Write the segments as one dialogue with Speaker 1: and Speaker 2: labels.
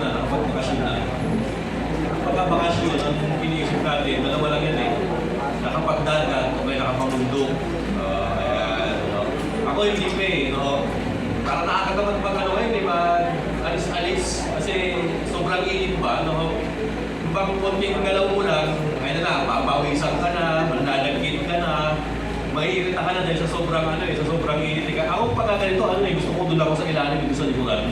Speaker 1: na, nakapagbakasyon na. Pagkabakasyon, ang iniisip natin, dalawa lang yan eh. Nakapagdagat o may nakapamundong. Ayan, no? Ako hindi pa eh, no? Parang nakakatamad pag ano eh, di ba? Alis-alis. Kasi sobrang init pa, no? Bang konting galaw mo lang, ayun na, papawisan ka na, manlalagkit ka na, maiirita ka na dahil sa sobrang ano eh, sa sobrang init ka. Ako pagka ganito, ano eh, gusto ko doon ako sa ilalim dito sa likuran.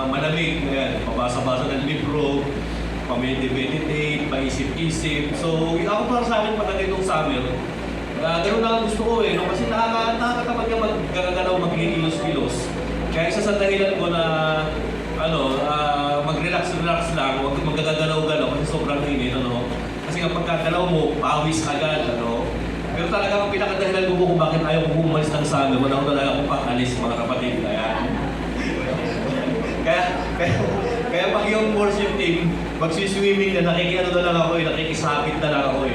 Speaker 1: Malamig, ayan, mabasa-basa ng libro, pameditate, paisip-isip. So, ako para sa akin pagka ganitong summer, ganun na ang gusto ko eh, no? Kasi nakakatamad ka maggagalaw, magkikilos-kilos. Kaya isa sa dahilan ko na mag-relax lang, huwag magagalaw-galaw kasi sobrang init, ano? Kasi kapag kagalaw mo, pawis agad, ano? Pero talaga ang pinakadahilan ko kung bakit ayaw ko umalis ng summer, wala ko talaga kung pakalis, mga kapatid. Kaya pag yung worship team, magsiswimming na, nakikiano na lang ako eh, nakikisapit na lang ako eh.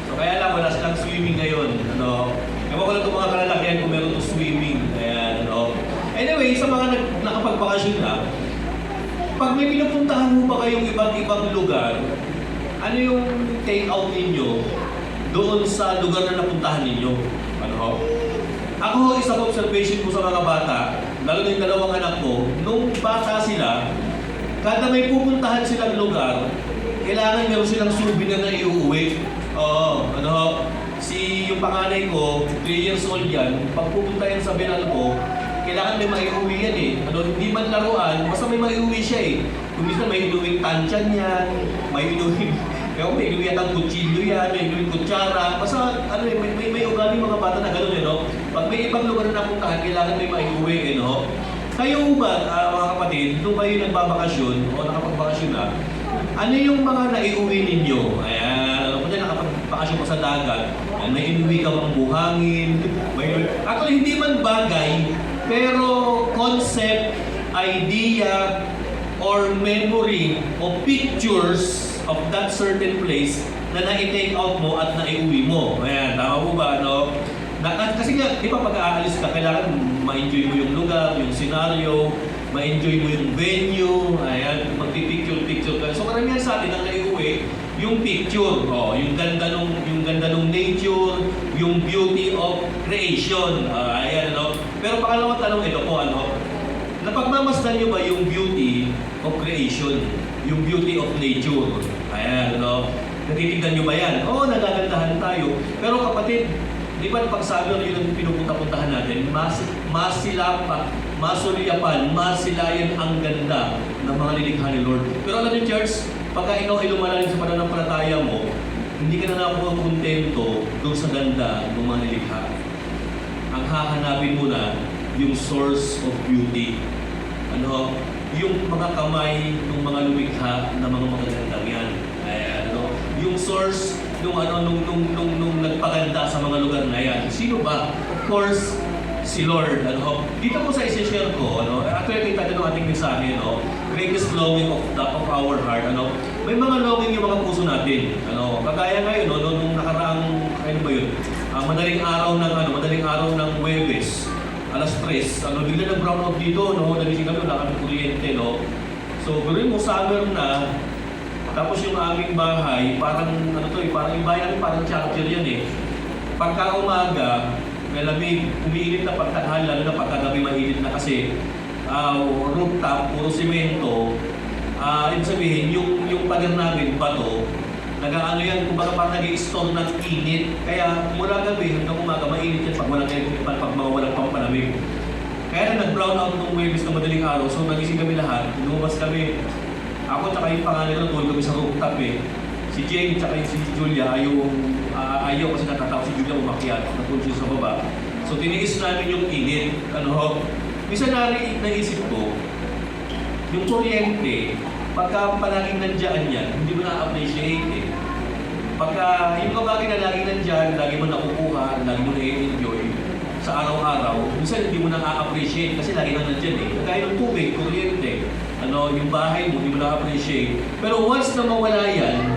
Speaker 1: So kaya lang, wala silang swimming ngayon, ano? Ewan ko lang itong mga kalalakihan kung meron itong swimming, ayan, ano? Anyway, sa mga nakapagbakasyon na, pag may pinupuntahan mo ba kayong ibang lugar, ano yung take out ninyo doon sa lugar na napuntahan ninyo? Ano? Ako, isang observation ko sa mga bata, lalo na yung dalawang anak ko, nung bata sila, kada may pupuntahan silang lugar, kailangan meron silang souvenir na iuwi. Yung panganay ko, 3 years old yan, pag pupunta yan sa Benalco, kailangan may maiuwi yan eh. Hindi man laruan, basta may maiuwi siya eh. Kung minsan may inuwing tansyan yan, may inuwing ang kutsilyo yan, may inuwing kutsara. Basta may ugali mga bata na gano'n eh, no? Pag may ibang lugar na napuntahan, kailangan may maiuwi eh, no? Kayo ba, mga kapatid, nung kayo nagbabakasyon o nakapagbakasyon na, ano yung mga naiuwi ninyo? Ayan, nakapagbakasyon ko sa dagat, may inuwi ka bang buhangin, actually hindi man bagay, pero concept, idea, or memory o pictures of that certain place na na-take out mo at naiuwi mo. Ayan, tama po ba, no? Kasi nga, di ba pag-aalis ka, kailangan ma-enjoy mo yung lugar, yung scenario, ma-enjoy mo yung venue, ayan, magpipicture-picture ka. So karamihan sa atin ang naiuwi, yung picture, yung ganda nung nature, yung beauty of creation. Ayan, no? Pero pangalawang tanong ito po, napagmamasdan nyo ba yung beauty of creation? Yung beauty of nature? Ayan, no? Natitignan nyo ba yan? Oo, nagagandahan tayo. Pero kapatid, di ba pag sabi yun ang pinupunta-puntahan natin, masulyapan, masilayan ang ganda ng mga lilikha ni Lord. Pero alam niyo, church, pagka ikaw ay lumalalim sa pananampalataya mo, hindi ka na napukontento doon sa ganda ng mga nilikha. Ang hahanapin mo na yung source of beauty. Yung mga kamay ng mga lumikha na mga magagandang yan. Yung source nung nagpaganda sa mga lugar na yan. Sino ba? Of course, si Lord. Dito po sa essential ko, actually kita ng ating mensahe, greatest longing of our heart. May mga longing yung mga puso natin. Kagaya ngayon, nung nakaraang, madaling araw ng Huwebes, alas 3, bigla nag-brown out dito, nagising kami, wala kami kuryente, So, gano'n mo, summer na, tapos yung aming bahay, parang yung bahay namin, parang charger yan eh. Pagka umaga, malamig, umiinit na pagtanghal, lalo na pagkagabi mainit na kasi rooftop, puro simento. Ibig sabihin, yung pader namin, bato, nag-ano yan, kumbaga parang nag-i-store ng init. Kaya mula gabi hanggang umaga, mainit yan pag walang pampalamig. Kaya nag-brown out nung Huwebes na madaling araw, so nagising kami lahat, lumabas kami. Ako tsaka yung pangalan ko, tulog kami sa rooftop eh. Si Jane tsaka si Julia, ayaw kasi natatawa si Julia umakyat, napunsin sa baba. So tiniis namin yung init. Minsan naisip ko, yung kuryente, pagka palaging nandiyan yan, hindi mo na-appreciate eh. Pagka yung kabagay na laging nandiyan, lagi mo nakukuha, lagi mo na-enjoy sa araw-araw, minsan hindi mo na-appreciate kasi lagi na nandiyan eh. Kagaya ng tubig, kuryente, yung bahay mo, hindi mo na-appreciate. Pero once na mawala yan,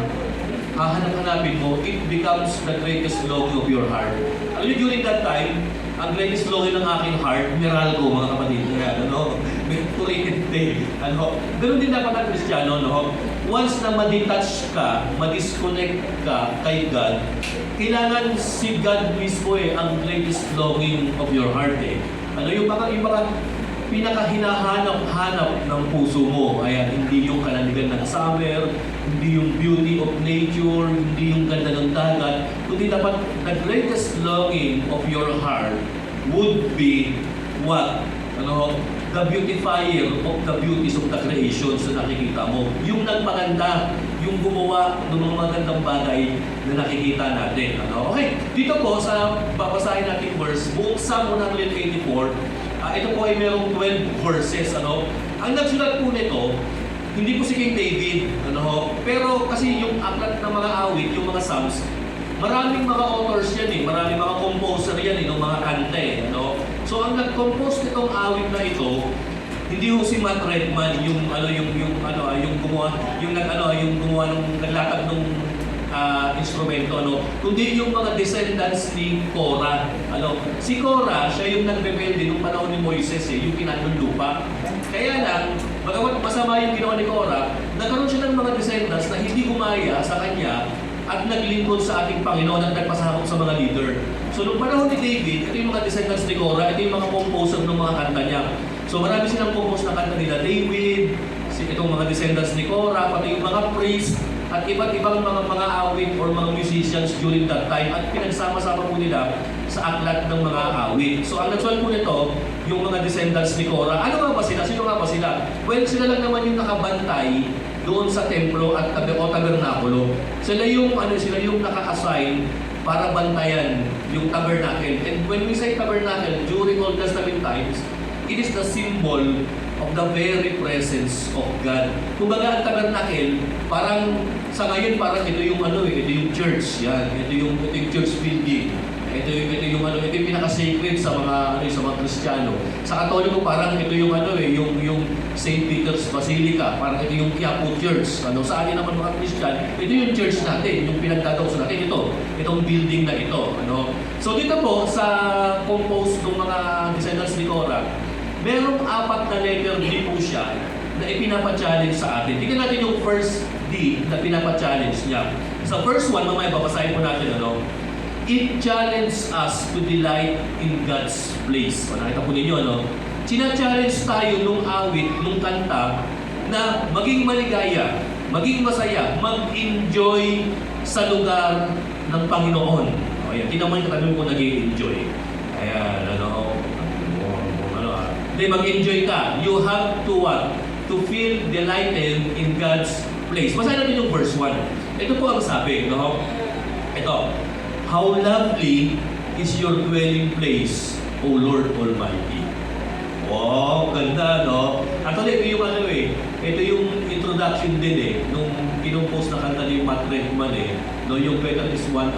Speaker 1: hahanap-hanapin mo, it becomes the greatest longing of your heart. During that time, ang greatest longing ng aking heart, Meralco, mga kapatid. kurente. Ganun din dapat ang Kristiyano, no? Once na ma-detach ka, ma-disconnect ka kay God, kailangan si God mismo ang greatest longing of your heart eh. Yung mga pinaka-hinahanap-hanap ng puso mo. Ayan, hindi yung kalandigan ng summer, hindi yung beauty of nature, hindi yung ganda ng dagat, kundi dapat the greatest longing of your heart would be what? The beautifier of the beauties of the creations na nakikita mo. Yung nagpaganda, yung gumawa ng mga magandang bagay na nakikita natin. Okay, dito po sa babasahin natin verse, buong Psalm 184, ito po ay merong 12 verses. Ang nagsulat po nito, hindi po si King David, pero kasi yung aklat ng mga awit, yung mga Psalms, maraming mga authors yan maraming mga composer yan ng mga kante. So ang nag-compose nitong awit na ito, hindi ho si Matt Redman yung gumawa ng naglatag ng instrumento, kundi yung mga descendants ni Korah. Si Korah, siya yung nagbebelde nung panahon ni Moises, yung kinatong lupa. Kaya lang, bagamat masama yung ginawa ni Korah, nagkaroon siya ng mga descendants na hindi gumaya sa kanya at naglingkod sa ating Panginoon at nagpasakop sa mga leader. So, nung panahon ni David, ito yung mga descendants ni Korah, ito yung mga composer ng mga kanta niya. So, marami silang compose na kanta nila David, itong mga descendants ni Korah, pati yung mga priest, at iba't ibang mga awit or mga musicians during that time at pinagsama-sama po nila sa aklat ng mga awit. So, ang nagsulat po nito, yung mga descendants ni Korah. Ano nga ba sila? Sino nga ba sila? Well, sila lang naman yung nakabantay doon sa templo at tabernakulo. Sila yung naka-assign para bantayan yung tabernacle. And when we say tabernacle, during Old Testament times, it is the symbol of the very presence of God. Kumbaga ang tabernacle, parang sa ngayon parang ito yung ito yung church, yan. Ito yung church building. Ito yung pinaka-sacred sa mga Kristiyano. Sa Katoliko parang ito yung yung St. Peter's Basilica, parang ito yung Quiapo Church. Sa atin naman mga Christian, ito yung church natin, yung pinagdadausan natin itong building na ito. So dito po sa compose ng mga descendants ni Korah, merong 4 na letter D po siya na ipinapa-challenge sa atin. Tingnan natin yung first D na pinapa-challenge niya. Sa first one, mamaya babasahin po natin it challenges us to delight in God's place. Nakita po ninyo, China-challenge tayo nung awit, nung kanta, na maging maligaya, maging masaya, mag-enjoy sa lugar ng Panginoon. Ayan, tinaman ka kung nag-enjoy. Ayan, mag-enjoy ka. You have to what? To feel delighted in God's place. Basahin natin yung verse 1. Ito po ang sabi, Ito. How lovely is your dwelling place, O Lord Almighty. Wow, ganda, Actually, ito yung ito yung introduction din nung kinumpose na kanta ni Matt Redman yung better is one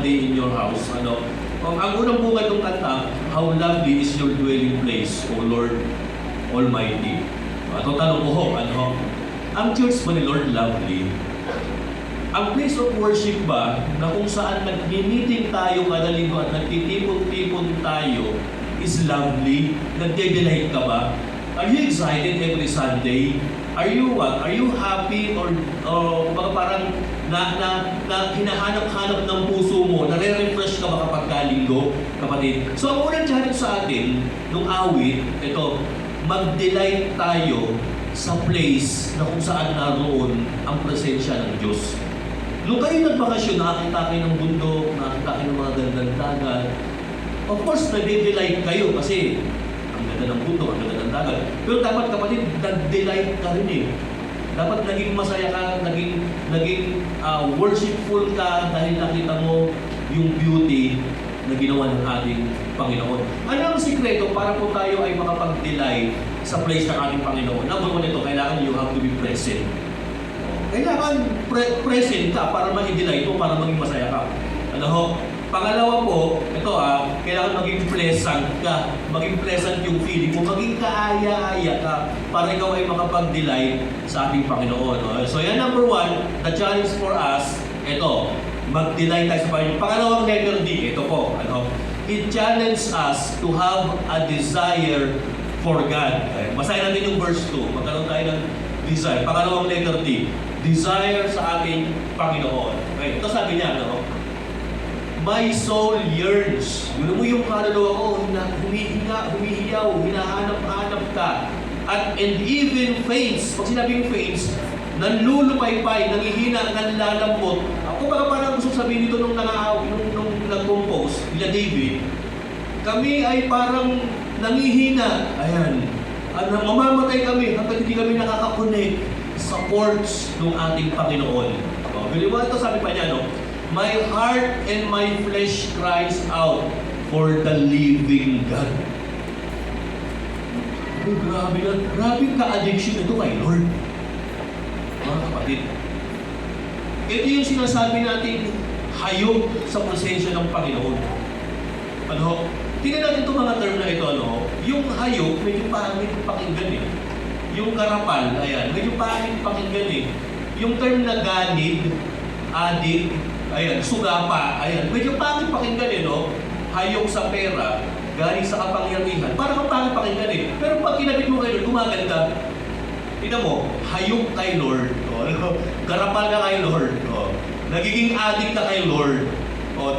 Speaker 1: day in your house. Ang unang bunga ng kanta, how lovely is your dwelling place, O Lord Almighty. Tanong ko ang church ba ni Lord lovely? Ang place of worship ba, na kung saan nag-meeting tayo kada linggo at nagtitipon-tipon tayo, is lovely? Nagde-delight ka ba? Are you excited every Sunday? Are you what? Are you happy or baka parang na hinahanap-hanap ng puso mo, nare-refresh ka ba kapag kalinggo, kapatid? So ang unang challenge sa atin, nung awit, ito, mag-delight tayo sa place na kung saan naroon ang presensya ng Diyos. Nung kayo nagbakasyon, nakakita kayo ng bundok, nakakita kayo ng mga gandang dagat. Of course, nag-delight kayo kasi ang ganda ng bundok, ang ganda ng dagat. Pero dapat kapatid, nag-delight ka rin Dapat naging masaya ka, naging worshipful ka dahil nakita mo yung beauty na ginawa ng ating Panginoon. Ano ang sikreto para po tayo ay makapag-delight sa place ng ating Panginoon? Number 1 ito, kailangan you have to be present. Kailangan present ka para ma-delight mo, para maging masaya ka. Pangalawa po, ito kailangan maging pleasant ka. Maging pleasant yung feeling mo, maging kaaya-aya ka para ikaw ay makapag-delight sa ating Panginoon. So yan number 1, the challenge for us, ito, mag-delight tayo sa Panginoon. Pangalawang letter D, ito po, it challenges us to have a desire for God. Ayan. Basahin natin yung verse 2. Magkaroon tayo ng desire. Pangalawang letter D. Desire sa ating Panginoon. Okay. Ito sabi niya, no? My soul yearns. Yun mo yung kaluluwa ko, humihiyaw, hinahanap-hanap ka. And even faints. Pag sinabing faints, nanlulupaypay, nangihina, nanlalambot. Ako parang gusto sabihin dito nung nag-compose, nila David, kami ay parang nangihina. Ayan. Mamamatay kami hanggang hindi kami nakakakunik sa ports ng ating Panginoon. Bili mo ito, sabi pa niya, no? My heart and my flesh cries out for the living God. Oh, grabe ka-addiction ito kay Lord. Mga kapatid, ito yung sinasabi natin hayop sa presensya ng Panginoon. Ano? Tingnan natin itong mga term na ito, ano? Yung hayop, medyo pangit pakinggan eh. Yung karapal, ayan, medyo pangit pakinggan eh. Yung term na ganid, adik, ayan, sugapa, ayan, medyo pangit pakinggan eh, no? Hayop sa pera, galing sa kapangyarihan, parang pangit pakinggan eh. Pero pag kinabit mo kayo, gumaganda. Tignan mo, hayop kay Lord, karapal ka kay Lord, nagiging adik ka kay Lord,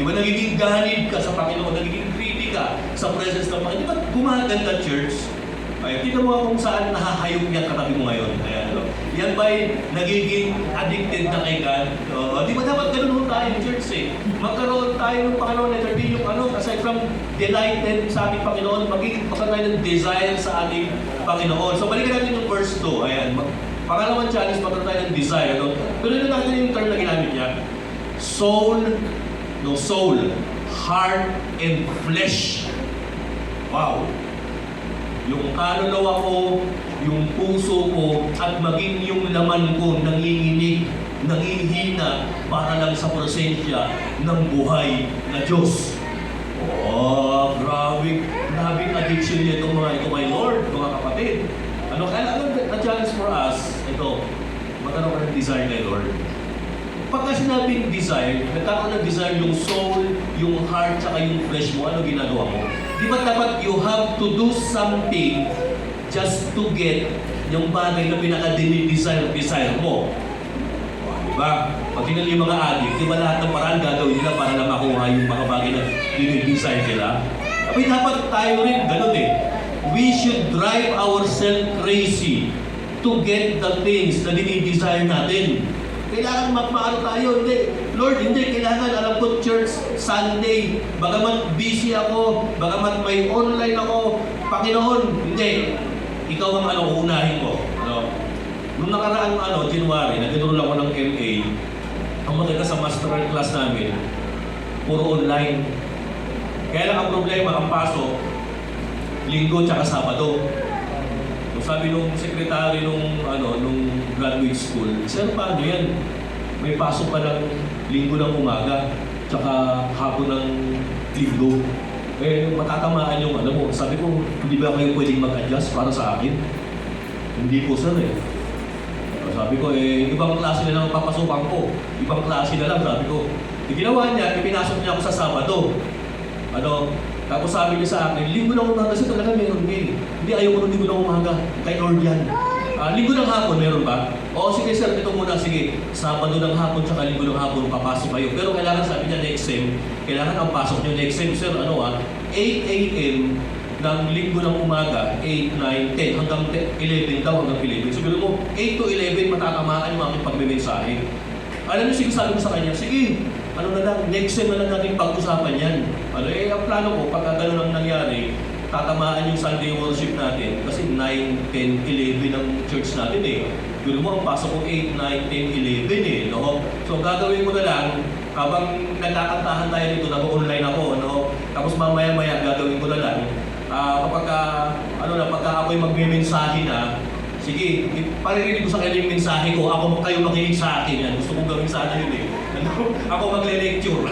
Speaker 1: di ba nagiging ganid ka sa Panginoon, nagiging greedy ka sa presence ng Panginoon. Di ba gumaganda, church? Ay, tignan mo kung saan nahahayop yan katabi mo ngayon. Ayan, yan ba'y nagiging addicted na kay God? Di ba dapat ganun tayo, church eh? Magkaroon tayo ng Panginoon, letter D, yung aside from delighted sa ating Panginoon, magkaroon tayo ng desire sa ating Panginoon. So, balikan natin yung verse 2. Ayan, pangalawang challenge, magkaroon tayo ng desire. Pero na natin yung term na ginamit niya. Soul, heart, and flesh. Wow! Yung kaluluwa ko, yung puso ko, at maging yung laman ko nanginginig, nangihina para lang sa presensya ng buhay na Diyos. Oh, grabe addiction niya itong mga ito kay Lord, mga kapatid. Ano challenge for us, ito, magkaroon ka ng desire kay Lord. Pagka sinabing desire, nagkakaroon ng desire yung soul, yung heart, saka yung flesh mo, ano ginagawa mo? Di ba dapat you have to do something just to get yung bagay na pinaka-desire mo? Di ba? Pag tingnan yung mga addict, di ba lahat ng paraan gagawin nila para na makuha yung mga bagay na dinidesire nila? Tapi dapat tayo rin, ganun eh. We should drive ourselves crazy to get the things na dinidesire natin. Kailangan magpaano tayo, hindi. Lord, hindi. Kailangan, alam ko, church, Sunday, bagamat busy ako, bagamat may online ako, Panginoon, hindi. Ikaw ang uunahin ko. Nung nakaraang January, nag-enroll ako ng MA, ang maganda sa master class namin, puro online. Kaya lang ang problema, ang pasok, Linggo tsaka Sabado. Sabi nung sekretary nung graduate school, sir, paano yan? May pasok pa ng Linggo ng umaga, tsaka hapon ng Linggo. Matatamaan yung mo. Sabi ko, hindi ba kayo pwedeng mag-adjust para sa akin? Hindi po, sir eh. Sabi ko, ibang klase na lang papasukan ko. Ibang klase na lang, sabi ko. Ginawa niya, ipinasok niya ako sa Sabado. Tapos sabi niya sa akin, Linggo ng umaga, kasi talaga meron eh. Hindi, ayaw ko ng Linggo ng umaga. Kay Lord yan. Linggo ng hapon, meron ba? Oo, sige sir, ito muna, sige. Sabado ng hapon, tsaka Linggo ng hapon, papasok kayo. Pero kailangan, sabi niya, next sem, kailangan ang pasok niyo next sem, sir, 8 a.m. ng Linggo ng umaga, 8, 9, 10, hanggang 11 daw, hanggang 11. So, mo, 8 to 11, matatamaan yung aking pagme-mensahe. Alam niyo, sige, sabi ko sa kanya, sige, next sem na lang natin pag-usapan yan. Ang plano ko, pagka gano'n ang nangyari, tatamaan yung Sunday worship natin kasi 9, 10, 11 ang church natin eh. Gulo mo, ang pasok ko 8, 9, 10, 11 eh. No? So gagawin ko na lang, habang nagkakantahan tayo dito, nag-online ako, no? Tapos mamaya-maya gagawin ko na lang. Pagka ako'y magme-mensahe na, sige, paririnig ko sa kanya yung mensahe ko, kayo makinig sa akin yan. Gusto kong gawin sana yun eh. Ako magle-lecture.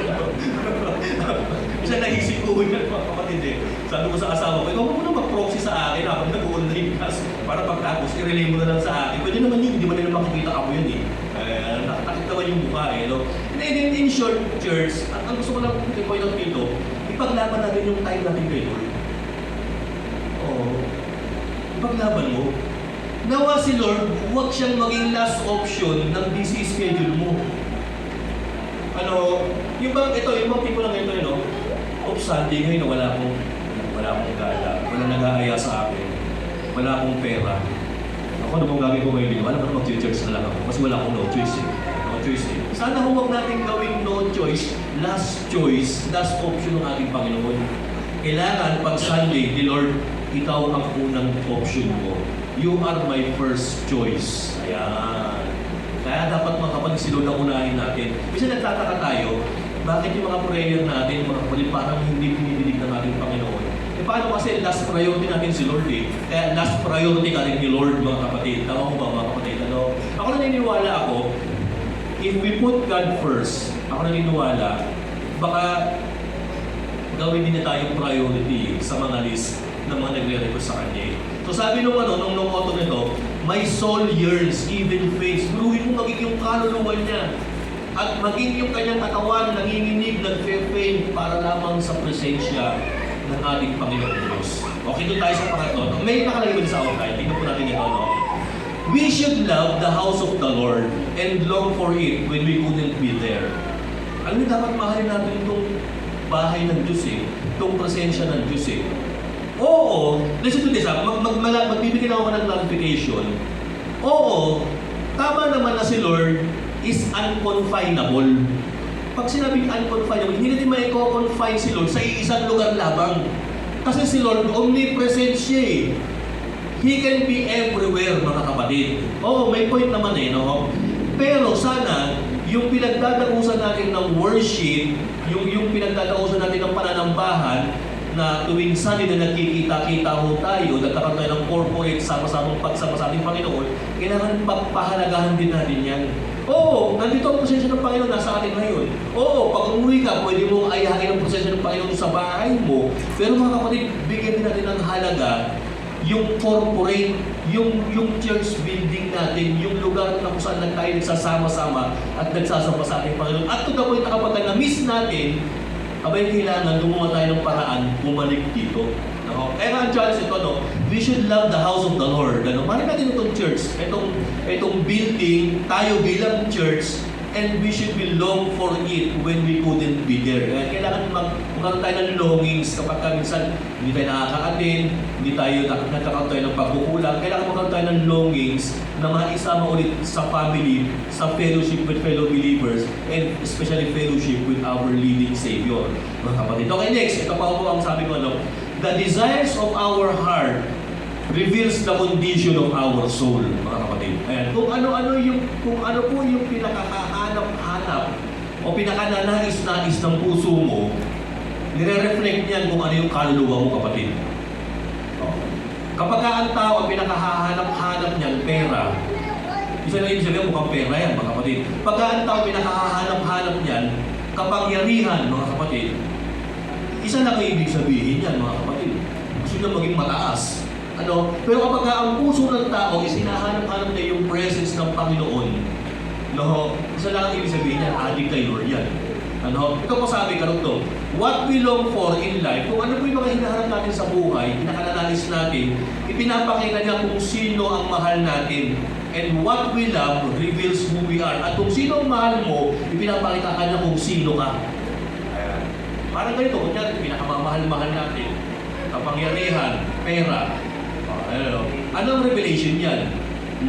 Speaker 1: Isa naisip ko yan, mga kapatid eh. Sabi ko sa asawa ko, ikaw mo na mag-proxy sa akin habang nag-online class para pagtapos, i-relay mo na lang sa akin. Pwede naman yun, hindi ba nila makikita ako yun eh. Nakatakit naman yung mukha eh. No? And in short, church, ang gusto ko lang i-point out dito, ipaglaban natin yung time natin kay Lord. ipaglaban mo. Nawa si Lord, huwag siyang maging last option ng busy schedule mo. Yung bang tipo lang ito, of Sunday ngayon, wala akong gala, wala nag-aaya sa akin, wala akong pera. Ako ano bang gagawin ko ngayon? Wala naman mag-church na lang ako kasi wala akong no choice eh. Sana huwag natin gawing no choice, last option ng ating Panginoon. Kailangan pag Sunday, the Lord, ikaw ang unang option ko. You are my first choice. Ayan. Kaya dapat mga kapatid, si Lord ang unahin natin. Kasi nagtataka tayo, bakit yung mga prayer natin, mga kapatid, parang hindi pinidinig ng ating Panginoon? Paano kasi last priority natin si Lord eh? Kaya last priority ka rin ni Lord, mga kapatid. Tama ko ba, mga kapatid? Ako naniniwala if we put God first, ako naniniwala, baka gawin din na tayong priority sa mga list ng mga nagre-request sa Kanya. So sabi nung auto nito, my soul yearns, even faints. Guruhin mo maging yung kaluluwa niya. At maging yung kanyang katawan, nanginginig, nagfe-faint para lamang sa presensya ng ating Panginoon Diyos. Okay, doon tayo sa pangatlo. May nakalagay ba sa outline? Tingnan po natin ito, We should love the house of the Lord and long for it when we couldn't be there. Alam niyo, dapat mahalin natin itong bahay ng Diyos eh. Itong presensya ng Diyos eh. Oo, listen to this magbibigyan ako ng clarification. Oo, tama naman na si Lord is unconfinable. Pag sinabing unconfinable, hindi natin mai-confine si Lord sa isang lugar labang. Kasi si Lord, omnipresent siya eh. He can be everywhere, mga kapatid. Oo, may point naman eh, no? Pero sana, yung pinagdadausan natin ng worship, yung pinagdadausan natin ng pananambahan, na tuwing Sunday na nagkikita-kita ho tayo, nagkakaroon tayo ng corporate sama-samang pagsama sa ating Panginoon, kailangan pahalagahan din natin yan. Oo, nandito ang presensya ng Panginoon nasa atin ngayon. Oo, pag umuwi ka, pwede mong ayahin ang presensya ng Panginoon sa bahay mo. Pero mga kapatid, bigyan din natin ng halaga yung corporate, yung church building natin, yung lugar na kung saan tayo nagsasama-sama at nagsasama sa ating Panginoon. At to the point na kapag na-miss natin, abay kailangan gumawa tayo ng paraan bumalik dito. Kaya nga ang challenge ito, we should love the house of the Lord. Mali natin itong church, itong building, tayo bilang church, and we should be long for it when we couldn't be there. Kailangan magkaroon tayo ng longings kapag minsan hindi tayo nakaka-attend, hindi tayo nagkakaroon tayo ng pagkukulang. Kailangan magkaroon tayo ng longings na maisama ulit sa family, sa fellowship with fellow believers, and especially fellowship with our living Savior. Mga kapatid. Okay, next. Ito pa po ang sabi ko, the desires of our heart reveals the condition of our soul, mga kapatid. Ayan. Kung ano po yung pinakahahanap-hanap o pinakananais-nais ng puso mo, nire-reflect niyan kung ano yung kaluluwa mo, kapatid. Kapag ang tao ang pinakahahanap-hanap niyan, pera, isa na yung sabihin, mukhang pera yan, mga kapatid. Pagka ang tao pinakahahanap-hanap niyan, kapangyarihan, mga kapatid, isa na kayo ibig sabihin yan, mga kapatid. Gusto niya maging mataas. Pero kapag ang puso ng tao is hinahanap-hanap niya yung presence ng Panginoon, isa lang ang ibig sabihin niya, adik kay Lord yan. Ito po sabi, Karugtong, what we long for in life, kung ano po yung mga hinahanap natin sa buhay, pinakananalis natin, ipinapakita niya kung sino ang mahal natin. And what we love reveals who we are. At kung sino ang mahal mo, ipinapakita ka niya kung sino ka. Ayan. Parang ganito, kunyari, pinakamamahal-mahal natin, kapangyarihan, pera. Anong revelation yan?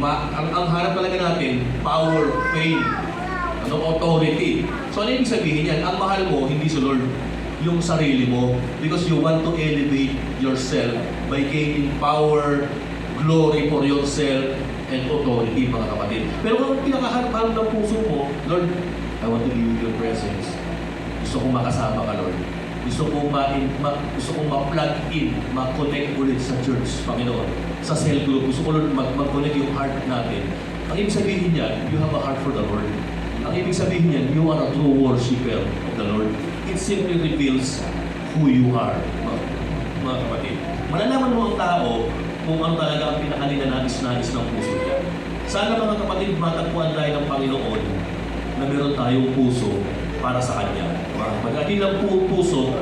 Speaker 1: Ang harap talaga natin, power, fame, authority. So ano ibig sabihin yan? Ang mahal mo, hindi si Lord, yung sarili mo. Because you want to elevate yourself by gaining power, glory for yourself, and authority, mga kapatid. Pero kung pinakaharap ng puso mo, Lord, I want to give you your presence. Gusto kong makasama ka, Lord. Gusto kong ma-plug in, ma-connect ulit sa church, Panginoon. Sa cell group, gusto ko Lord mag-connect yung heart natin. Ang ibig sabihin niyan, you have a heart for the Lord. Ang ibig sabihin niyan, you are a true worshiper of the Lord. It simply reveals who you are, mga kapatid. Malalaman mo ang tao kung ano talaga ang pinakalinanais-nais ng puso niya. Sana mga kapatid, matagpuan tayo ng Panginoon na meron tayong puso para sa Kanya. Pag-atin lang puso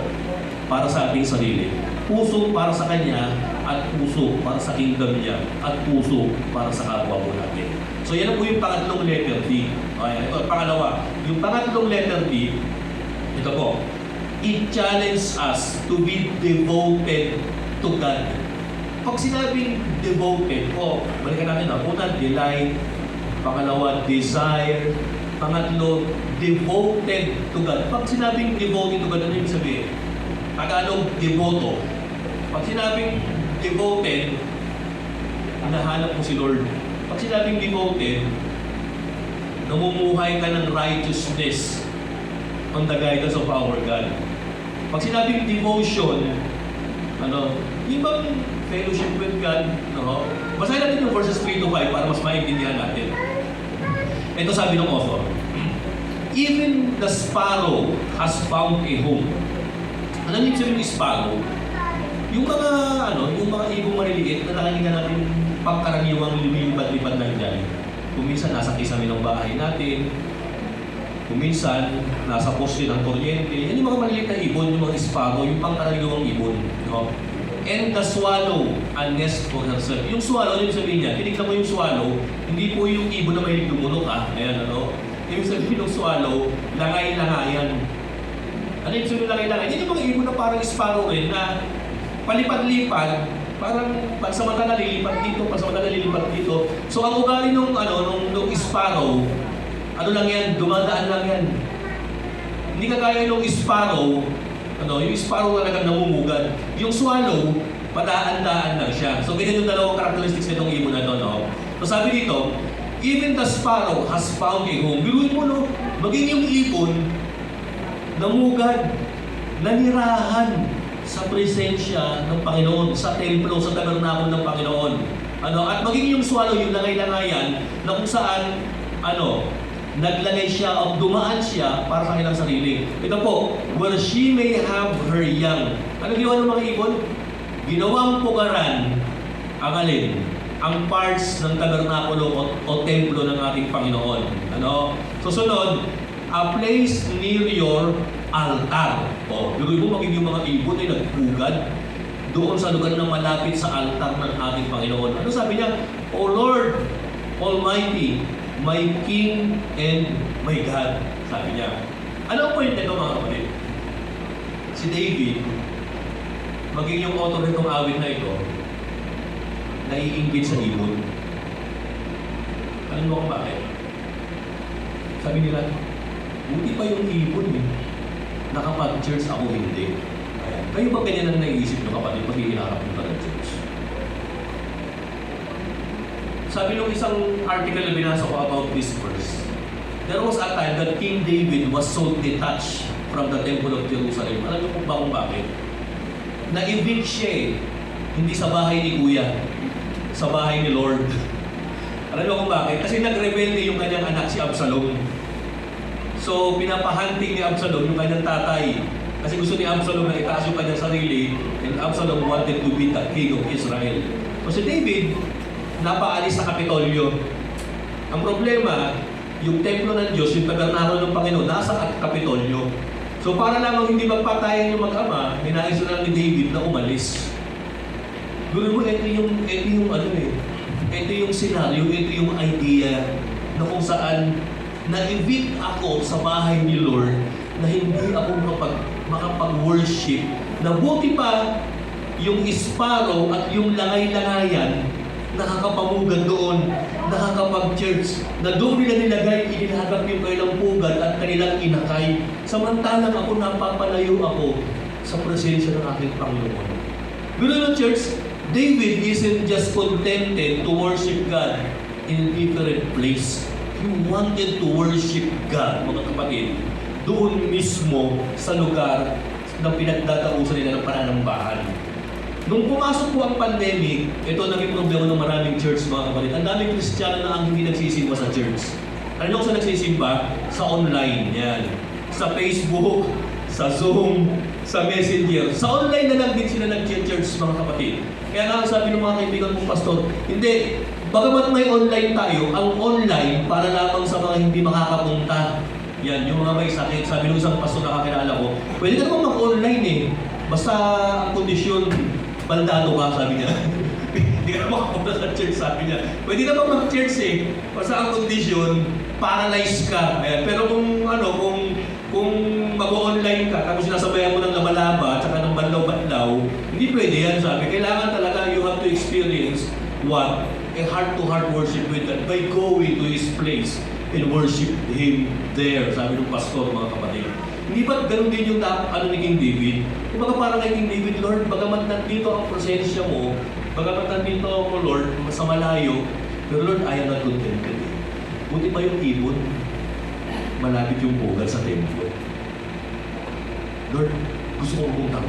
Speaker 1: para sa ating sarili. Puso para sa Kanya at puso para sa kingdom niya, at puso para sa kapwa po natin. So yan po yung pangatlong letter D. Okay, ito, pangalawa. Yung pangatlong letter D, ito po, it challenges us to be devoted to God. Pag sinabing devoted, balikan natin na. Una, delight. Pangalawa, desire. Pangatlo, devoted to God. Pag sinabing devoted to God, ano yung sabihin? Tagalog, devoto. Pag sinabing devoted, hinahanap mo si Lord. Pag sinabing devoted, namumuhay ka ng righteousness on the guidance of our God. Pag sinabing devotion, yung bang fellowship with God, basahin natin yung verses 3 to 5 para mas maintindihan natin. Ito sabi ng author, even the sparrow has found a home. Ano yung sabi ng sparrow? Yung mga ibong maliliit na nakikita natin pangkaraniwang lumilipad-lipad lang dyan. Kuminsan nasa kisame ng bahay natin, kuminsan nasa poste ng kuryente. Yan yung mga maliliit na ibon, yung mga sparrow, yung pangkaraniwang ibon. And the swallow, a nest for herself. Yung swallow, yung sabihin niya, tinignan mo yung swallow, hindi po yung ibon na mahilig lumunok Ayan, Yung sabihin ng swallow, langay-langayan. Ano yung sabihin ng langay-langayan? Yan yung mga ibon na parang sparrow rin na palipad-lipad, parang pagsamata na lilipat dito, pagsamata na lilipat dito. So ang ugali nung sparrow, ano lang yan, dumadaan lang yan. Hindi kagaya nung sparrow, yung sparrow talagang namumugad. Yung swallow, padaan-daan lang siya. So ganyan yung dalawang characteristics nitong ibon na ito, So sabi dito, even the sparrow has found a home. Biruin mo, maging yung ibon, namugad, nanirahan sa presensya ng Panginoon, sa templo, sa tabernakulo ng Panginoon. At maging yung swallow, yung langay-langayan, na kung saan, naglagay siya o dumaan siya para sa kanilang sarili. Ito po, where she may have her young. Ano ginawa ng mga ibon? Ginawang pugaran, ang parts ng tabernakulo o templo ng ating Panginoon. Susunod, a place near your altar. Biruin mo maging yung mga ibon ay nagpugad doon sa lugar na malapit sa altar ng ating Panginoon. Ano sabi niya? O Lord Almighty, my King and my God. Sabi niya. Ano ang point nito mga kapatid? Si David, maging yung author nitong awit na ito, naiinggit sa ibon. Alam mo kung bakit? Sabi nila, buti pa yung ibon nakapag-church ako hindi. Kayo ba ganyan ang naiisip nyo kapatid pag iinarap nyo ng church? Sabi nung isang article na binasa ko about this verse, there was a time that King David was so detached from the Temple of Jerusalem. Alam niyo kung bakit? Na-evict siya hindi sa bahay ni Kuya, sa bahay ni Lord. Alam niyo kung bakit? Kasi nagrebelde yung kanyang anak si Absalom. So, pinapahunting ni Absalom yung kanyang tatay. Kasi gusto ni Absalom na itaas yung kanyang sarili, and Absalom wanted to be the king of Israel. So si David, napaalis sa Kapitolyo. Ang problema, yung templo ng Diyos, yung tabernakulo ng Panginoon, nasa Kapitolyo. So para lamang hindi magpatayan yung mag-ama, ninais na ni David na umalis. Gawin mo, ito yung senaryo, ito yung idea na kung saan na-evict ako sa bahay ni Lord na hindi ako makapag-worship. Nabuti pa yung sparrow at yung langay-langayan nakakapamugad doon, nakakapag-church, na doon nila nilagay, inilagak yung kanilang pugad at kanilang inakay. Samantalang ako, napapalayo ako sa presensya ng aking Panginoon. Ganoon ng church, David isn't just contented to worship God in a different place. He wanted to worship God, mga kapatid, doon mismo sa lugar na pinagdadausan nila ng pananambahan. Nung pumasok po ang pandemic, ito naging problema ng maraming church, mga kapatid. Ang daming Kristiyano na ang hindi nagsisimba sa church. Ano kung saan nagsisimba? Sa online, yan. Sa Facebook, sa Zoom, sa Messenger. Sa online na lang din sila nag-church, mga kapatid. Kaya nga sabi ng mga kaibigan kong pastor, hindi, bagamat may online tayo, ang online para lamang sa mga hindi makakapunta. Yan, yung mga may sakit. Sabi ng isang pastor na kakilala ko, pwede ka naman mag-online Basta ang kondisyon, baldado ka, sabi niya. Hindi ka na makapunta sa church, sabi niya. Pwede naman mag-church eh. Basta ang condition, paralyzed ka. Ayan. Pero kung mag-online ka, tapos sinasabayan mo ng lamalaba, at saka ng banlaw-banlaw, hindi pwede yan, sabi. Kailangan talaga you have to experience what? A heart-to-heart worship with God by going to His place and worship Him there, sabi ng pastor, mga kapatid. Hindi ba ganun din yung ni King David? Kumbaga parang kay King David, Lord, bagamat nandito ang presensya mo, bagamat nandito ako, Lord, sa malayo, pero Lord, I am not contented. Buti pa yung ibon, malapit yung bugal sa templo. Lord, gusto ko pumunta ko.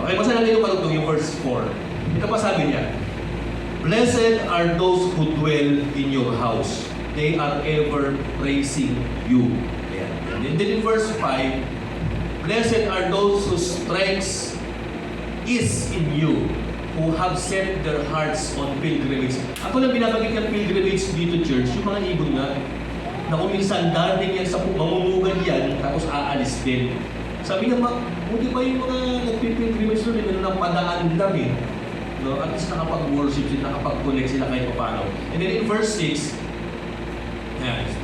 Speaker 1: Okay, basta natin yung karugtong, yung verse 4. Ito pa sabi niya, Blessed are those who dwell in your house. They are ever praising you. Ayan. And then in verse 5, Blessed are those whose strength is in you, who have set their hearts on pilgrimage. Ako lang binabagay ng pilgrimage dito, church, yung mga ibon nga, na kung minsan darating yan sa mamumugan yan, tapos aalis din. Sabi niya, buti pa yung mga nagpipilgrimage doon, meron ng padaan lang eh. No? At least nakapag-worship sila, nakapag-connect sila kahit paano. And then in verse 6,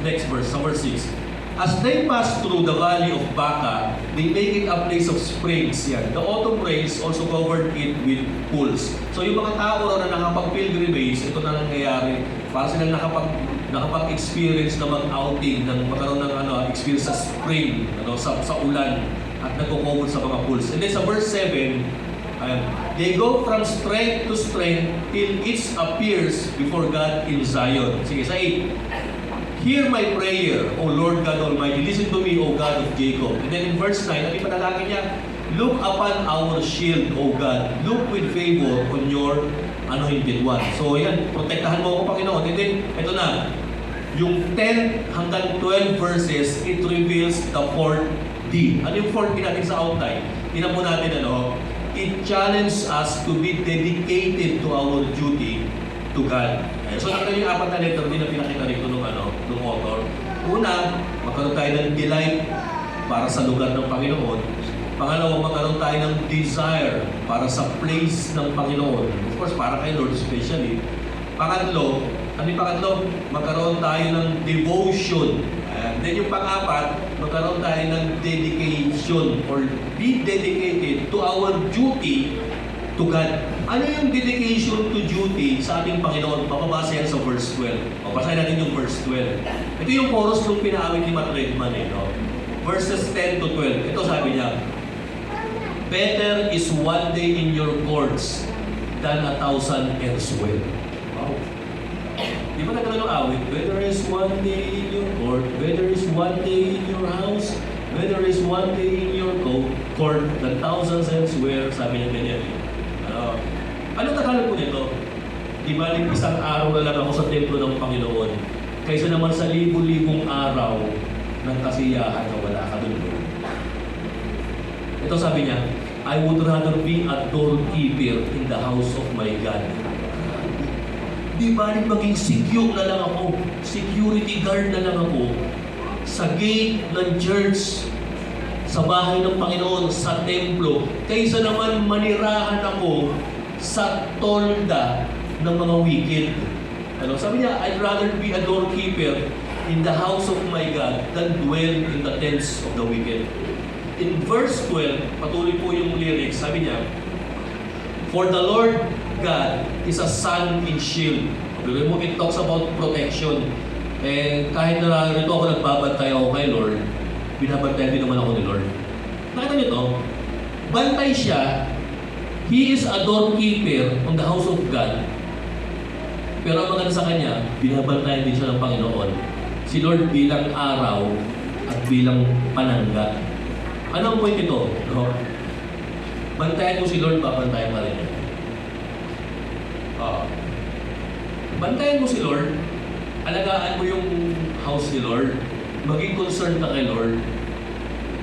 Speaker 1: next verse, sa verse 6, As they pass through the valley of Baca, they make it a place of springs. Yan. The autumn rains also covered it with pools. So yung mga tao na nakapag-pilgrimage, ito na nangyayari, para sila nakapag-experience na mag-outing, magkaroon ng experience sa spring, sa ulan, at nagko-cover sa mga pools. And then sa verse 7, they go from strength to strength till each appears before God in Zion. Sige, sa 8. Hear my prayer, O Lord God Almighty. Listen to me, O God of Jacob. And then in verse 9, ang ipanalangin niya, Look upon our shield, O God. Look with favor on your anointed one. So yan, protektahan mo ako, Panginoon. And then, ito na, yung 10 hanggang 12 verses, it reveals the fourth D. Ano yung fourth D natin sa outline? Tingnan po natin, it challenges us to be dedicated to our duty to God. So nakita yung apat na letter din na pinakita rito nung author. Una, magkaroon tayo ng delight para sa lugar ng Panginoon. Pangalawa, magkaroon tayo ng desire para sa place ng Panginoon. Of course, para kay Lord especially. Pangatlo, magkaroon tayo ng devotion. And then yung pang-apat, magkaroon tayo ng dedication or be dedicated to our duty to God. Ano yung dedication to duty sa ating Panginoon? Papabasa yan sa verse 12. Basahin natin yung verse 12. Ito yung chorus nung pinaawit ni Matt Redman. Verses 10 to 12. Ito sabi niya, Better is one day in your courts than 1,000 elsewhere. Wow. Di ba nagkaroon ng awit? Better is one day in your court, better is one day in your house, better is one day in your court than thousands elsewhere. Sabi niya ganyan. Ano tagalog po nito? Di ba isang araw na lang ako sa templo ng Panginoon kaysa naman sa libu-libong araw ng kasiyahan na wala ka doon. Ito sabi niya, I would rather be a doorkeeper in the house of my God. Di ba maging secure na lang ako, security guard na lang ako sa gate ng church, sa bahay ng Panginoon, sa templo, kaysa naman manirahan ako sa tolda ng mga wicked. Sabi niya, I'd rather be a doorkeeper in the house of my God than dwell in the tents of the wicked. In verse 12, patuloy po yung lyrics, sabi niya, For the Lord God is a sun and shield. It talks about protection. Kahit narito ako nagbabantay ako kay Lord, binabantayan din naman ako ni Lord. Nakita niyo to? Bantay siya. He is a doorkeeper on the house of God. Pero ang maganda sa kanya, binabantayan din siya ng Panginoon. Si Lord bilang araw at bilang panangga. Ano ang point ito? Bantayan mo si Lord, babantayan ka rin. Bantayan mo si Lord, alagaan mo yung house ni Lord, maging concerned ka kay Lord.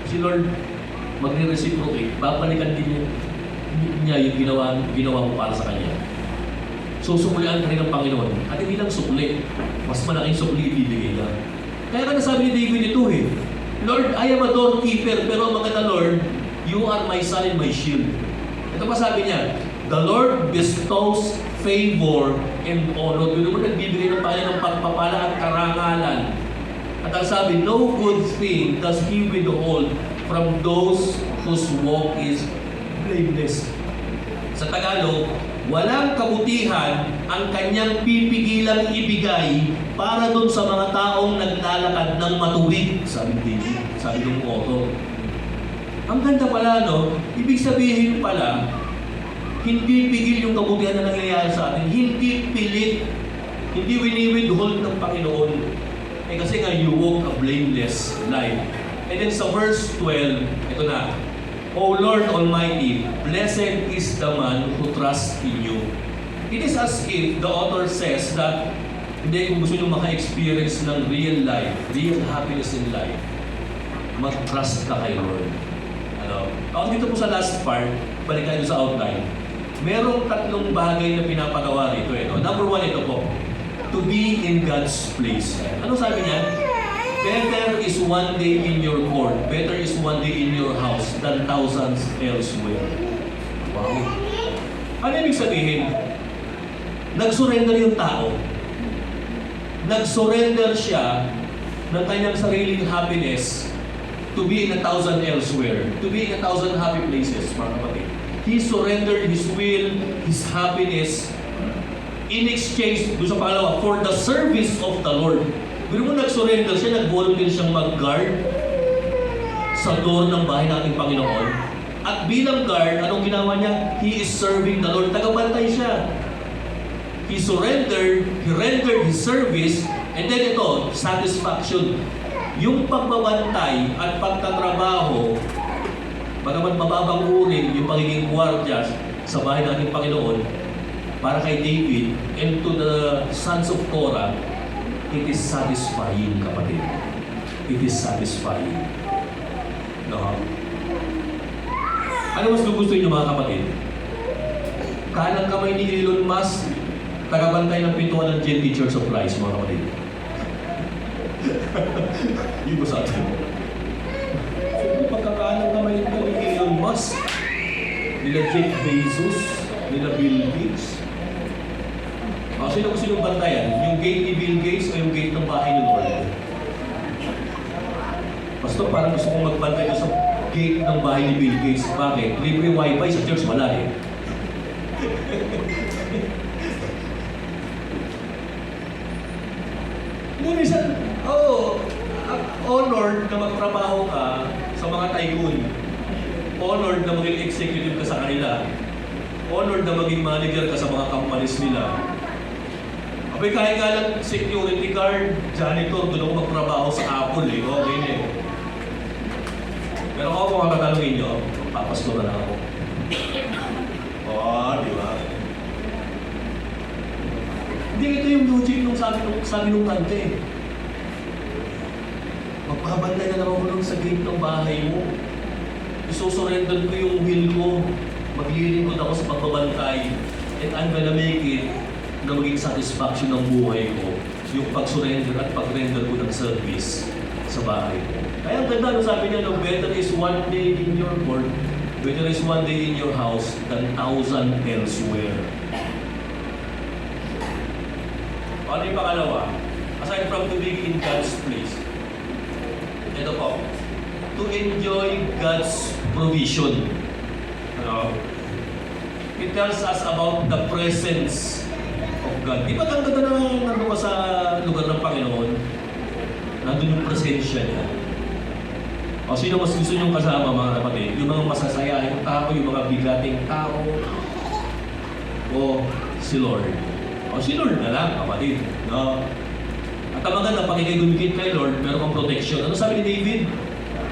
Speaker 1: Si Lord, magre-reciprocate, babalikan din niya yung ginawa mo para sa Kanya. So, suklian ka rin ng Panginoon. At hindi lang sukli, mas malaking sukli ibibigay lang. Kaya ka nasabi ni David ito Lord, I am a doorkeeper, pero ang maganda Lord, you are my sun and my shield. Ito pa sabi niya, The Lord bestows favor and honor. Doon mo nagbibigay ng Panginoon ng pagpapala at karangalan. At ang sabi, no good thing does He withhold from those whose walk is blameless. Sa Tagalog, walang kabutihan ang kanyang pipigilang ibigay para doon sa mga taong naglalakad ng matuwid, sabi ni David, sabi ng author. Ang ganda pala, no? Ibig sabihin pala, hindi pigil yung kabutihan na nangyayari sa atin, hindi pilit, hindi wini-withhold ng Panginoon. Eh kasi nga, you walk a blameless life. And then sa verse 12, ito na, O Lord Almighty, blessed is the man who trusts in you. It is as if the author says that, hindi, kung gusto nyo maka-experience ng real life, real happiness in life, mag-trust ka kay Lord. Ano? Ako dito po sa last part, balik tayo sa outline. Merong tatlong bagay na pinapagawa rito. No? Number one, ito po. To be in God's place. Ano sabi niya? Better is one day in your court. Better is one day in your house than thousands elsewhere. Wow. Ano ibig sabihin? Nag-surrender yung tao. Nag-surrender siya ng kanyang sariling happiness to be in 1,000 elsewhere. To be in 1,000 happy places, mga kapatid. He surrendered his will, his happiness, in exchange, doon sa pangalawa, for the service of the Lord. Pero kung nag-surrender siya, nag-volunteer siyang mag-guard sa door ng bahay ng ating Panginoon. At bilang guard, anong ginawa niya? He is serving the Lord. Tagabantay siya. He surrendered, he rendered his service, and then ito, satisfaction. Yung pagbabantay at pagtatrabaho, bagamat mababang uri yung pagiging gwardiya sa bahay ng ating Panginoon, para kay David and to the sons of Korah, it is satisfying, kapatid. It is satisfying. No? Ano mas gusto niyo, mga kapatid? Kanang kamay ni Elon Musk, tagabantay ng pintuan ng GNT Church of Christ, mga kapatid. Yun ba sa atin? So, pagkakanang kamay ni Elon Musk, nila Jeff Bezos, nila Bill Gates. Sino bantayan? Yung gate ni Bill Gates o yung gate ng bahay ni Lord? Pastor, parang gusto kong magbantay sa gate ng bahay ni Bill Gates. Bakit? Libre wifi sa church, wala eh. Minsan, honored na magtrabaho ka sa mga tycoon. Honored na maging executive ka sa kanila. Honored na maging manager ka sa mga companies nila. Abay, kahit nga lang security guard, janitor, doon ako magtrabaho sa Apple eh. Okay na eh. Pero ako kung makatanungin nyo, papasto na lang ako. Di ba? Hindi, ito yung logic nung sabi nung kante eh. Magpapabantay na naman ko lang sa gate ng bahay mo. Isusurrender ko yung will ko. Maglilingkod ako sa pagbabantay. And I'm gonna make it na maging satisfaction ng buhay ko, yung pag-surrender at pag-render ko ng service sa bahay ko. Kaya ang ganda, no, sabi niya, no, better is one day in your court, better is one day in your house than 1,000 elsewhere. Ano yung pangalawa? Aside from to be in God's place, ito po, to enjoy God's provision. Ano? It tells us about the presence of God. Di ba ang ganda na nandun ka sa lugar ng Panginoon? Nandun yung presensya niya. O sino mas gusto niyong kasama, mga kapatid? Yung mga masasayahing tao, yung mga bigating tao, o si Lord? O si Lord na lang, kapatid. No? At ang maganda, pakikigumikit kay Lord, meron kang protection. Ano sabi ni David?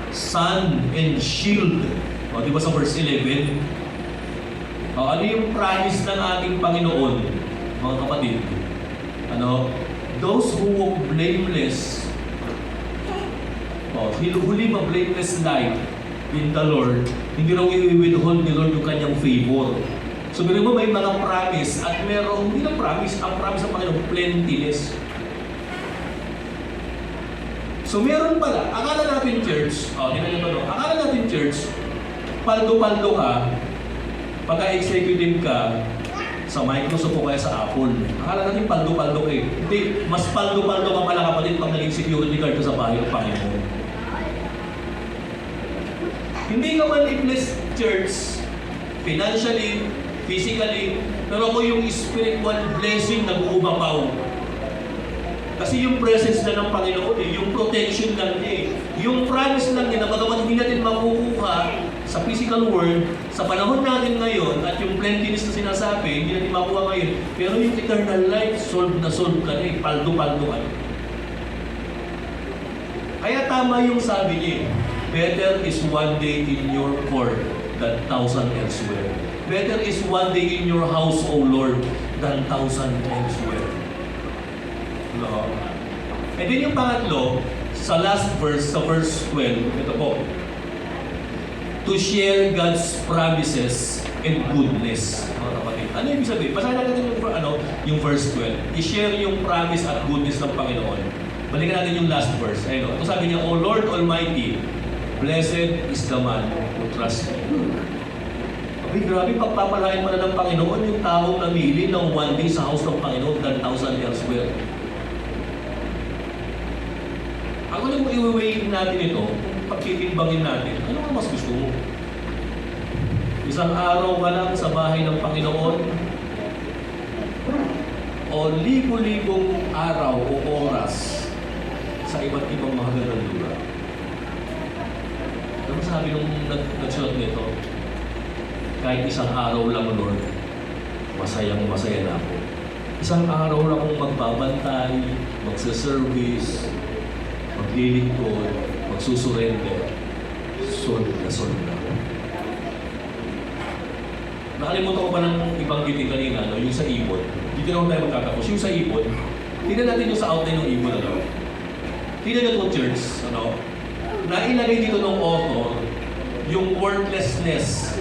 Speaker 1: Sun and shield. O di ba sa verse 11? Ano yung promise ng ating Panginoon, mga kapatid? Ano? Those who walk blameless, who live a blameless life in the Lord, hindi raw i-withhold ni Lord yung kanyang favor. So, meron mo may mga promise at meron, hindi na promise, ang promise ng Panginoon, plentiness. So, meron pala, akala natin church, akala natin church, paldo-paldo ka, Pagka executive ka, sa Microsoft o kaya sa Apple, akala natin paldo-paldo ka eh. Hindi, mas paldo-paldo ka pala kapatid pag naging security guard ka sa bahay ng Panginoon. Hindi ka man i-bless church, financially, physically, pero kung yung spiritual blessing nag-uubapaw. Kasi yung presence na ng Panginoon eh, yung protection lang niya eh. Yung promise lang niya na bagamat hindi natin makukuha sa physical world, sa panahon natin ngayon, at yung plentiness na sinasabi, hindi natin makuha ngayon. Pero yung eternal life, solve ka na eh, paldo-paldo ka na. Kaya tama yung sabi niya eh, better is one day in your court than 1,000 elsewhere. Better is one day in your house, O Lord, than 1,000 elsewhere. No? And then yung pangatlo, sa last verse, sa verse 12, ito po, to share God's promises and goodness. Mga kapatid, ano yung sabihin? Basahin natin yung verse 12. I-share yung promise at goodness ng Panginoon. Balikan natin yung last verse. Ayun, ito sabi niya, O Lord Almighty, blessed is the man who trusts you. Ay, grabe, pagpapalain pa na ng Panginoon yung taong namili ng one day sa house ng Panginoon than 1,000 elsewhere. Ako lang kung i-weigh natin ito, pagtitimbangin natin, ano ang mas gusto mo? Isang araw ka lang sa bahay ng Panginoon o libo-libong araw o oras sa iba't ibang mga gandang lugar? Ano sabi nung nagsulat nito? Kahit isang araw lang, Lord, masayang-masaya na ako. Isang araw lang akong magbabantay, magsaservice, maglilingkod, magsusurrender, solid na ako. Nakalimutan ko pa ng ibang giting kanina, no? Yung sa ibon. Dito naman tayo magtatapos. Yung sa ibon, tingnan natin yung sa outline ng ibon. Ano? Tingnan nyo itong church. Ano? Nailagay dito ng author yung worthlessness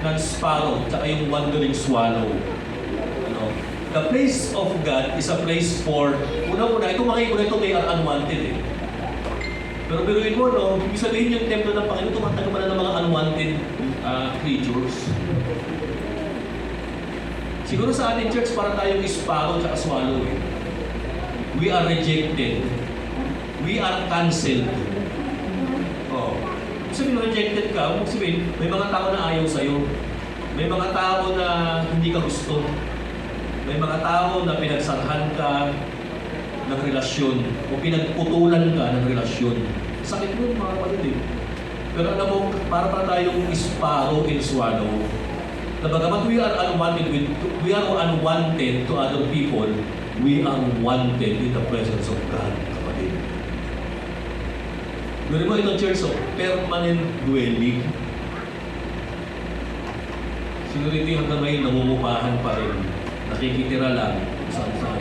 Speaker 1: ng sparrow at yung wandering swallow. Ano? The place of God is a place for, una-una, itong mga ibon ito may unwanted eh. Pero biruin mo, no? Ibig sabihin yung templo ng Panginoon, tumatagpo pa na ng mga unwanted creatures. Siguro sa ating church, para tayong sparrow at swallow eh. We are rejected. We are cancelled. Oh. Ibig sabihin, rejected ka, ibig sabihin, may mga tao na ayaw sa'yo. May mga tao na hindi ka gusto. May mga tao na pinagsalhan ka ng relasyon o pinagputulan ka ng relasyon. Sakit mo mga kapatid eh. Pero alam mo, para tayong sparrow and swallow, na bagamat we are unwanted to other people, we are wanted in the presence of God, kapatid. Gawin mo itong church of permanent dwelling. Siguro hindi hanggang ngayon namumupahan pa rin. Nakikitira lang kung saan-saan.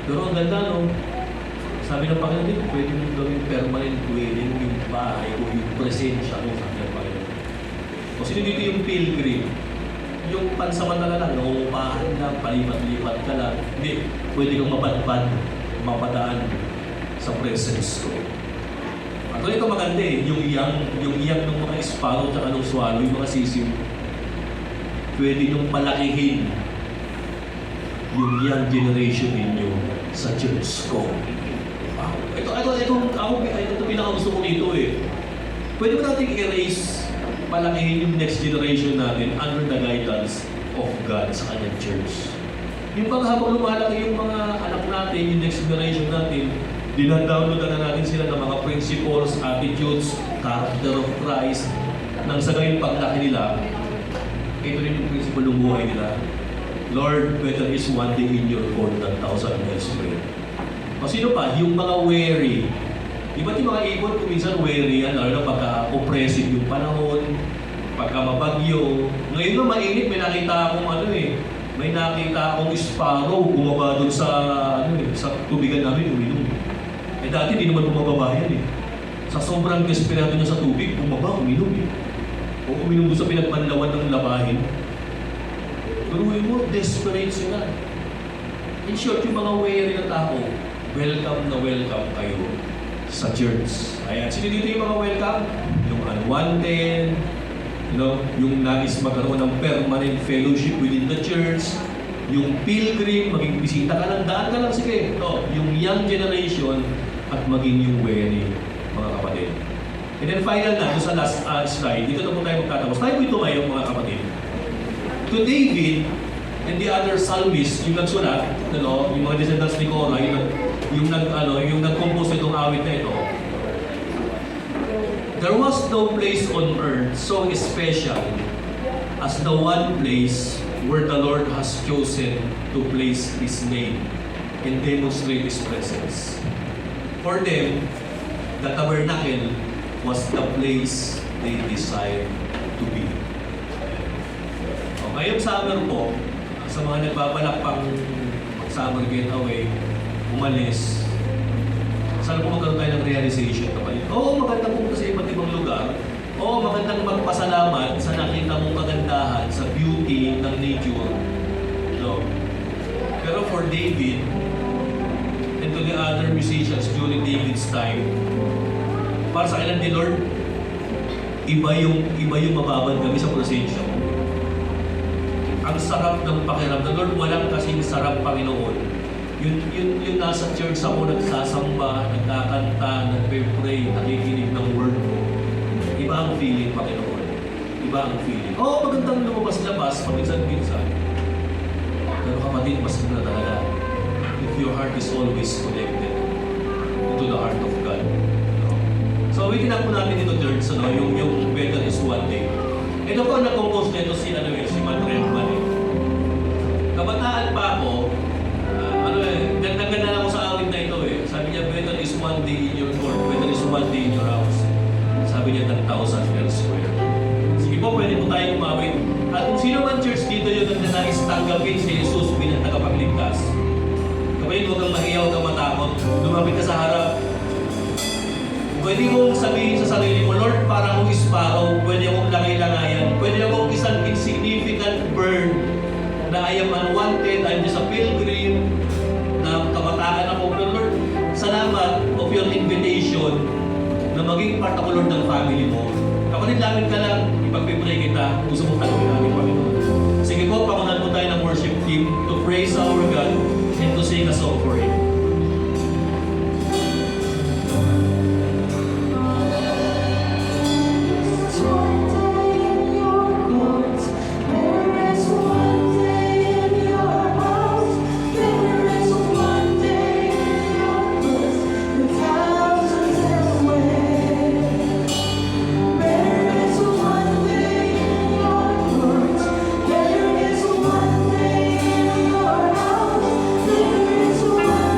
Speaker 1: Pero ang ganda, no? Sabi ng Panginoon dito, pwede mong gawin permanent dwelling yung bahay o yung presensya mo sa ating Panginoon. O sino dito yung pilgrim? Yung pansamantala lang, nangungupahan lang, palipat-lipat ka lang. Hindi, pwede kang mapadpad, mapadaan sa presence ko. At ito maganda eh, yung iyang ng mga sparrow at ng swallow, yung mga sisiw. Pwede nyung palakihin yung young generation ninyo sa church ko. Wow. Ito pinakagusto ko dito eh. Pwede ba natin erase, palakihin yung next generation natin under the guidance of God sa kanyang church. Yung habang lumalaki yung mga anak natin, yung next generation natin, dinadownload na natin sila ng mga principles, attitudes, character of Christ, nang sa gayon paglaki nila, ito rin yung principle ng buhay nila. Lord, better is one day in your court than 1,000 elsewhere. O sino pa? Yung mga weary. Di ba't yung mga ibon kung minsan weary yan, lalo na pagka-oppressive yung panahon, pagka-mabagyo. Ngayon na mainit, may nakita akong may nakita akong sparrow bumaba doon sa sa tubigan namin, uminom. Eh dati di naman bumababa yan eh. Sa sobrang desperado niya sa tubig, bumaba, uminom eh. O uminom doon sa pinagpanlawan ng labahin. Pero mo, desperate sila. In short, yung mga weary na tao, welcome na welcome kayo sa church. Ayan, sino dito yung mga welcome? Yung unwanted, Yung nais magkaroon ng permanent fellowship within the church, yung pilgrim, maging bisita ka lang, daan ka lang, sige. Yung young generation, at maging yung wedding, mga kapatid. And then final na, sa last slide, dito na po tayo magtatapos. Tayo po tumayo, mga kapatid. To David and the other psalmists, yung nagsulat, yung mga descendants ni Korah, yung nag-compose itong awit na ito, there was no place on earth so special as the one place where the Lord has chosen to place His name and demonstrate His presence. For them, the tabernacle was the place they desired to be. Ngayong summer po, sa mga nagbabalak pang summer getaway, umalis, sana po magkaroon tayo ng realization kapatid. Maganda po sa iba't ibang lugar. Magandang magpasalamat sa nakita mong kagandahan, sa beauty ng nature. Pero for David, and to the other musicians during David's time, para sa kailan ni Lord, iba yung mababad kami sa presensya mo. Ang sarap ng pakiramdam. Lord, walang kasing sarap, Panginoon. Yung nasa church ako, nagsasamba, nagkakanta, nagpe-pray, nakikinig ng word mo. Iba ang feeling, Panginoon. Iba ang feeling. Magandang lumabas-labas, paminsan-minsan. Pero kapatid, mas na talaga. If your heart is always connected to the heart of God. So, wikinan po natin dito, church, yung better is one day. Ito po ang nag-compose nito si Matt Redman. Kabataan pa ako, ganda na ako sa awit na ito eh. Sabi niya, better is one day in your court, better is one day in your house. Sabi niya, 10,000 elsewhere. Sige po, pwede po tayong umawit. At kung sino man church dito yung nais tanggapin si Jesus bilang tagapagligtas. Kapatid, huwag kang mahiyaw, huwag kang matakot. Lumapit ka sa harap. Pwede mong sabihin sa sarili mo, Lord, para akong sparrow, pwede akong langay-langayan, pwede akong isang insignificant bird na I am unwanted, I'm just a pilgrim, na kabatakan ako. Pero Lord, salamat of your invitation na maging part ako, Lord, ng family mo. Kapatid, langit ka lang, ipagpipray kita, gusto mong tanongin natin, Panginoon. Sige po, pakunan po tayo ng worship team to praise our God and to sing a song for Him.
Speaker 2: One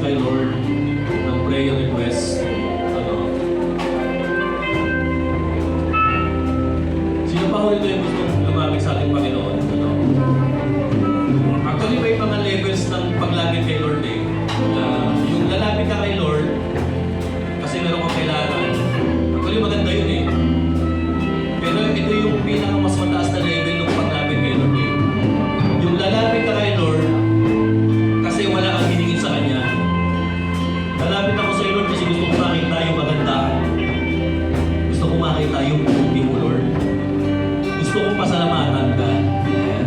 Speaker 1: kay Lord ng prayer request. Ano? Sino pa ulit yung gustong lumapit sa ating Panginoon? Ano? Actually, may mga levels ng paglapit kay Lord eh. Yung lalapit ka kay Lord, kasi meron kang kailangan. Actually, maganda yun eh. Pero ito yung pinaka mas mataas na level ng paglapit kay Lord eh. Yung lalapit ka kay Lord, kasi wala kang hiningin sa Kanya. Lalapit ako sa Lord kasi gusto ko makita yung kagandahan. Gusto ko makita yung beauty mo, Lord. Gusto kong pasalamatan ka. Ayan.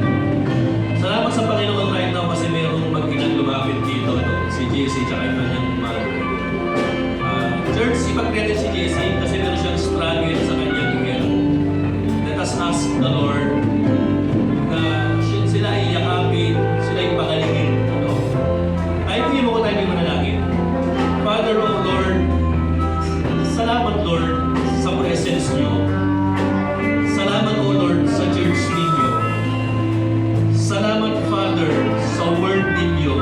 Speaker 1: Salamat sa Panginoon right now kasi merong mag-inang lumapit dito, no? Si JC tsaka yung kanyang mother. Church, ipag-credit si JC kasi meron siyang struggle sa kanyang health. Let us ask the Lord na sila ay yakapin, sila ay pagalingin. No? Ay, hindi mo ko tayo may manalangin. Father, O Lord, salamat Lord sa presence niyo. Salamat O Lord sa church ninyo. Salamat Father sa word ninyo.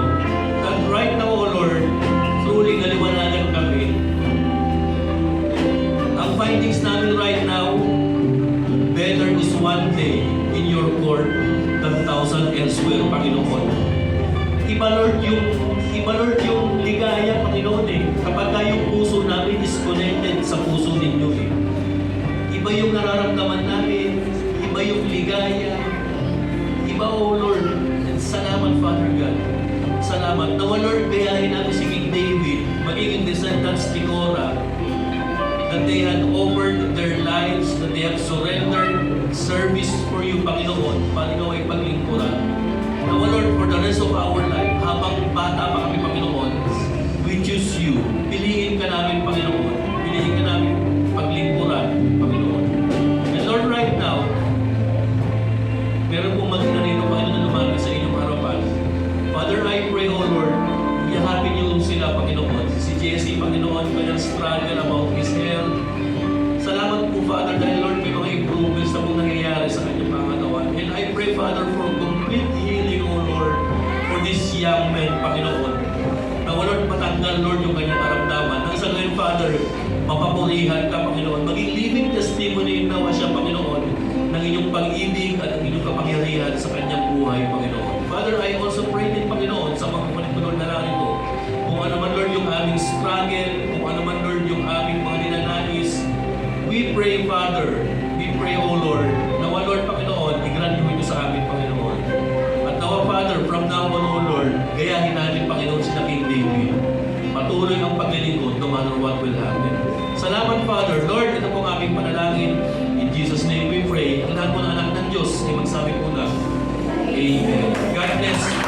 Speaker 1: That right now O Lord, truly naliwanagan kami. Ang findings namin right now, better is one day in your court than thousand elsewhere, Panginoon. Iba Lord yung ligaya, Panginoon eh. Kapag yung puso namin is connected sa puso ninyo eh. Iba yung nararamdaman namin, iba yung ligaya, iba O Lord. And salamat Father God. Salamat. Nawa Lord, gayahin namin si King David, magiging descendants ni Korah, that they had offered their lives, that they have surrendered service for you, Panginoon. Panginoon ay paglingkuran. Nawa Lord, for the rest of our life, habang bata pa kami, Panginoon, we choose you. Piliin ka namin, Panginoon. Piliin ka namin paglingkuran, Panginoon. And Lord, right now, meron pong mag-ina rito, Panginoon, na lumapit sa inyong harapan. Father, I pray, O Lord, yakapin niyo sila, Panginoon. Si Jesse, Panginoon, kanyang struggle about his health. Salamat po, Father, dahil Lord, may mga improvements na pong nangyayari sa kanyang pangatawan. And I pray, Father, for complete healing, O Lord, for this young man, Panginoon. Na Lord, matanggal, Lord, yung kanyang karamdaman. Nang sa ngayon, Father, mapapurihan ka, Panginoon. Maging living testimony nawa siya, Panginoon, ng inyong pag-ibig at ng inyong kapangyarihan sa kanyang buhay, Panginoon. Father, I also pray din, Panginoon, sa mga manipulor na lang ito, kung ano man, Lord, yung aming struggle, kung ano man, Lord, yung aming mga ninanais, we pray, Father, we pray, O Lord, nawa, Lord, Panginoon, i-grant mo ito sa amin, Panginoon. At nawa, Father, from now on, O Lord, gayahin natin, Panginoon, si King David. Patuloy ang paglilingkod no matter what will happen. Salamat, Father. Lord, ito pong aming panalangin. In Jesus' name we pray. Ang lahat po ng anak ng Diyos ay magsabi po na, Amen. God bless.